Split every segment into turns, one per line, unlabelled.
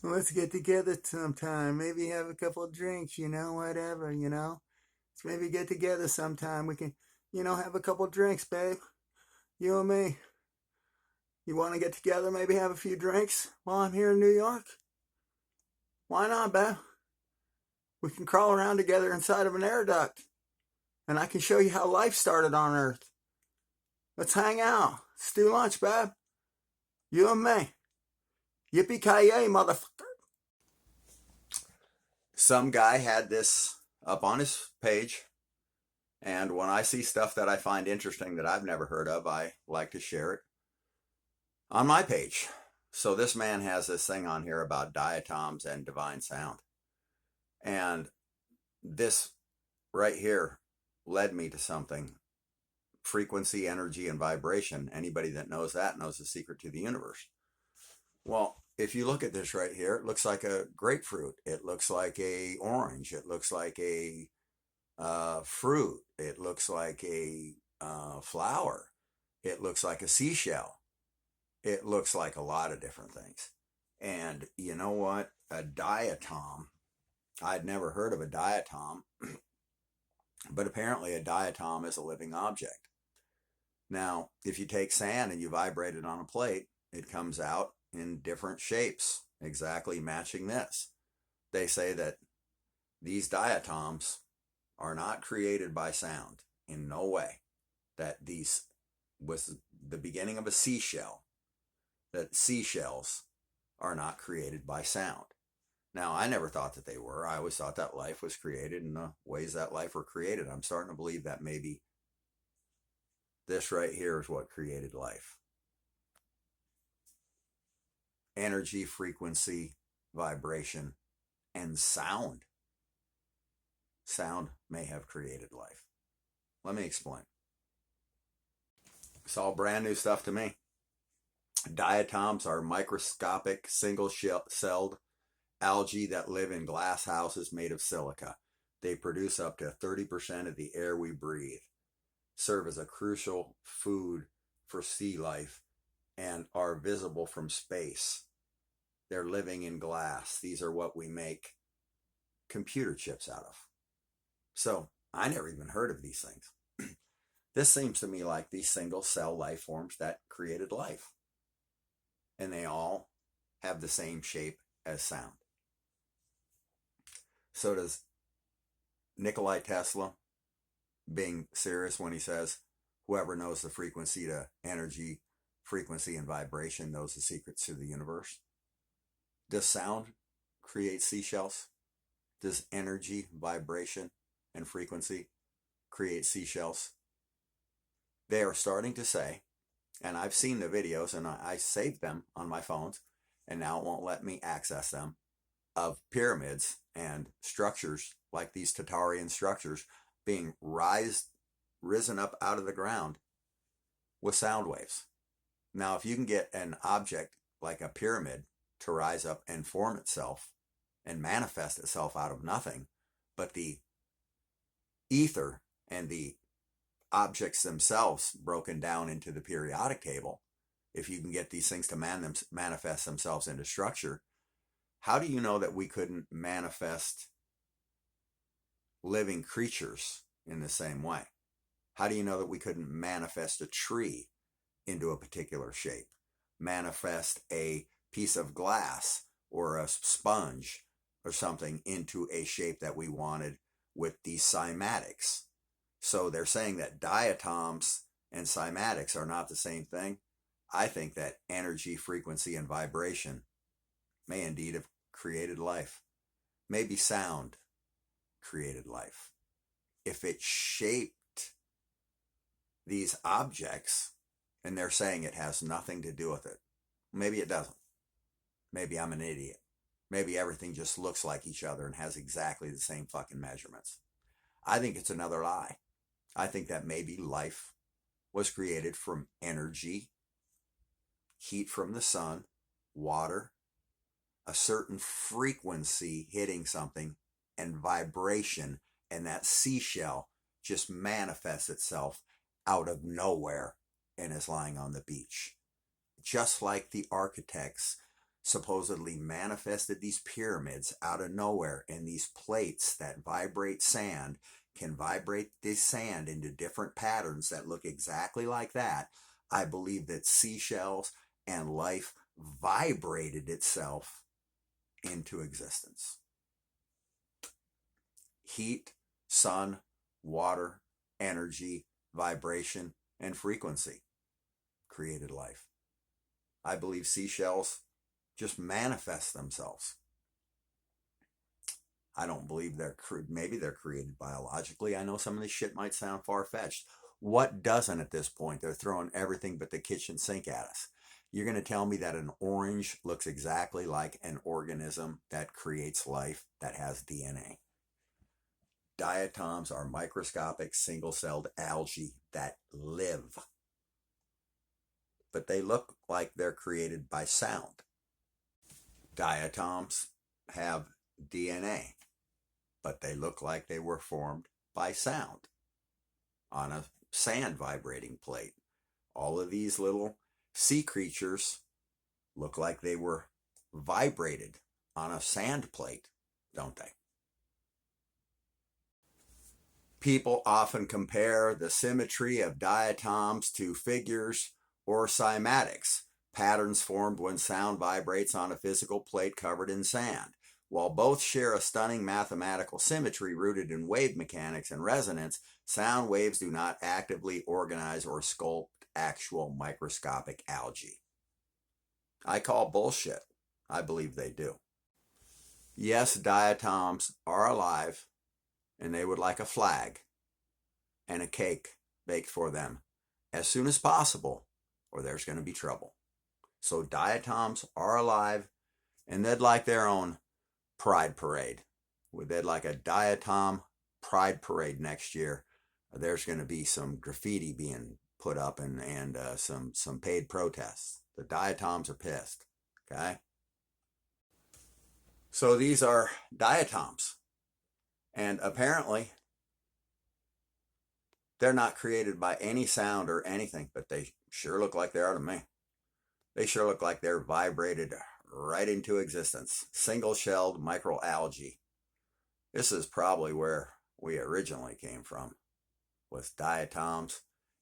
Let's get together sometime. Maybe have a couple of drinks, whatever, Let's maybe get together sometime. We can, have a couple of drinks, babe. You and me. You want to get together, maybe have a few drinks while I'm here in New York? Why not, babe? We can crawl around together inside of an air duct, and I can show you how life started on Earth. Let's hang out. Let's do lunch, babe. You and me. Yippee-ki-yay, motherfucker. Some guy had this up on his page, and when I see stuff that I find interesting that I've never heard of, I like to share it on my page. So this man has this thing on here about diatoms and divine sound. And this right here led me to something. Frequency, energy, and vibration. Anybody that knows that knows the secret to the universe. Well, if you look at this right here, it looks like a grapefruit. It looks like a orange. It looks like a fruit. It looks like a flower. It looks like a seashell. It looks like a lot of different things. And you know what? A diatom. I'd never heard of a diatom, but apparently a diatom is a living object. Now, if you take sand and you vibrate it on a plate, it comes out in different shapes, exactly matching this. They say that these diatoms are not created by sound in no way. That these was the beginning of a seashell. That seashells are not created by sound. Now, I never thought that they were. I always thought that life was created in the ways that life were created. I'm starting to believe that maybe this right here is what created life. Energy, frequency, vibration, and sound. Sound may have created life. Let me explain. It's all brand new stuff to me. Diatoms are microscopic, single-celled algae that live in glass houses made of silica. They produce up to 30% of the air we breathe, serve as a crucial food for sea life, and are visible from space. They're living in glass. These are what we make computer chips out of. So I never even heard of these things. This seems to me like these single cell life forms that created life. And they all have the same shape as sound. So does Nikola Tesla, being serious when he says, whoever knows the frequency to energy, frequency, and vibration knows the secrets to the universe. Does sound create seashells? Does energy, vibration, and frequency create seashells? They are starting to say, and I've seen the videos and I saved them on my phones, and now it won't let me access them, of pyramids and structures like these Tatarian structures being risen up out of the ground with sound waves. Now, if you can get an object like a pyramid to rise up and form itself and manifest itself out of nothing, but the ether and the objects themselves broken down into the periodic table, if you can get these things to manifest themselves into structure, how do you know that we couldn't manifest living creatures in the same way? How do you know that we couldn't manifest a tree into a particular shape? Manifest a piece of glass or a sponge or something into a shape that we wanted with these cymatics. So they're saying that diatoms and cymatics are not the same thing. I think that energy, frequency, and vibration may indeed have created life. Maybe sound created life. If it shaped these objects, and they're saying it has nothing to do with it, maybe it doesn't. Maybe I'm an idiot. Maybe everything just looks like each other and has exactly the same fucking measurements. I think it's another lie. I think that maybe life was created from energy, heat from the sun, water, a certain frequency hitting something, and vibration, and that seashell just manifests itself out of nowhere and is lying on the beach. Just like the architects supposedly manifested these pyramids out of nowhere, and these plates that vibrate sand can vibrate this sand into different patterns that look exactly like that. I believe that seashells and life vibrated itself into existence. Heat, sun, water, energy, vibration, and frequency created life. I believe seashells just manifest themselves. I don't believe maybe they're created biologically. I know some of this shit might sound far-fetched. What doesn't at this point? They're throwing everything but the kitchen sink at us. You're going to tell me that an orange looks exactly like an organism that creates life, that has DNA. Diatoms are microscopic single-celled algae that live, but they look like they're created by sound. Diatoms have DNA, but they look like they were formed by sound on a sand vibrating plate. All of these little sea creatures look like they were vibrated on a sand plate, don't they? People often compare the symmetry of diatoms to figures or cymatics, patterns formed when sound vibrates on a physical plate covered in sand. While both share a stunning mathematical symmetry rooted in wave mechanics and resonance, sound waves do not actively organize or sculpt actual microscopic algae. I call bullshit. I believe they do. Yes, diatoms are alive, and they would like a flag and a cake baked for them as soon as possible, or there's going to be trouble. So diatoms are alive, and they'd like their own pride parade. They'd like a diatom pride parade next year. There's going to be some graffiti being put up and some paid protests. The diatoms are pissed. Okay? So these are diatoms. And apparently, they're not created by any sound or anything, but they sure look like they are to me. They sure look like they're vibrated right into existence. Single-shelled microalgae. This is probably where we originally came from, with diatoms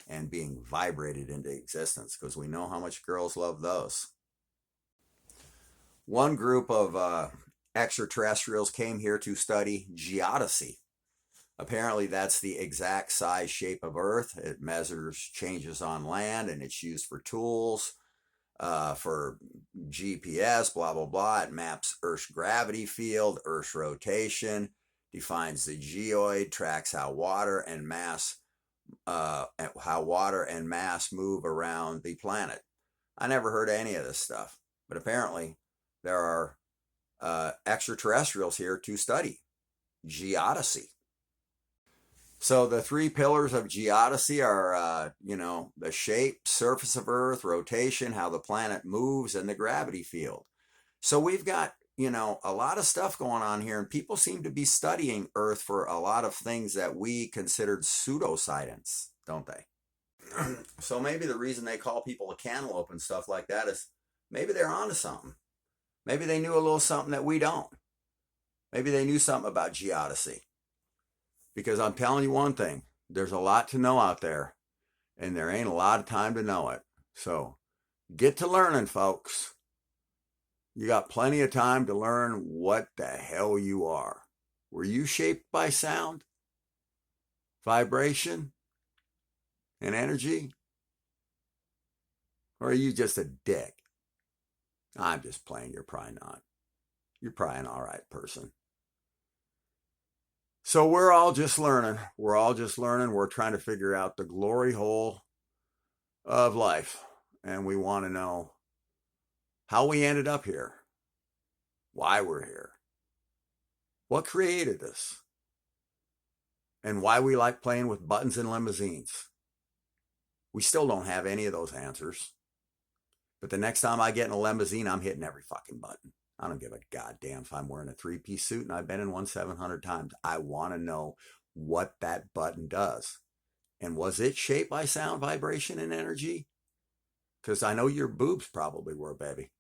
and being vibrated into existence, because we know how much girls love those. One group of extraterrestrials came here to study geodesy. Apparently that's the exact size shape of Earth. It measures changes on land, and it's used for tools, for GPS, blah, blah, blah. It maps Earth's gravity field, Earth's rotation, defines the geoid, tracks how water and mass move around the planet. I never heard of any of this stuff, but apparently there are extraterrestrials here to study geodesy. So the three pillars of geodesy are, the shape, surface of Earth, rotation, how the planet moves, and the gravity field. So we've got, a lot of stuff going on here, and people seem to be studying Earth for a lot of things that we considered pseudoscience, don't they? So maybe the reason they call people a cantaloupe and stuff like that is maybe they're onto something. Maybe they knew a little something that we don't. Maybe they knew something about geodesy. Because I'm telling you one thing, there's a lot to know out there, and there ain't a lot of time to know it. So get to learning, folks. You got plenty of time to learn what the hell you are. Were you shaped by sound, vibration, and energy? Or are you just a dick? I'm just playing. You're probably not. You're probably an all right person. So we're all just learning. We're all just learning. We're trying to figure out the glory hole of life. And we want to know how we ended up here, why we're here, what created us, and why we like playing with buttons and limousines. We still don't have any of those answers. But the next time I get in a limousine, I'm hitting every fucking button. I don't give a goddamn if I'm wearing a three-piece suit and I've been in one 700 times. I want to know what that button does. And was it shaped by sound, vibration, and energy? Because I know your boobs probably were, baby.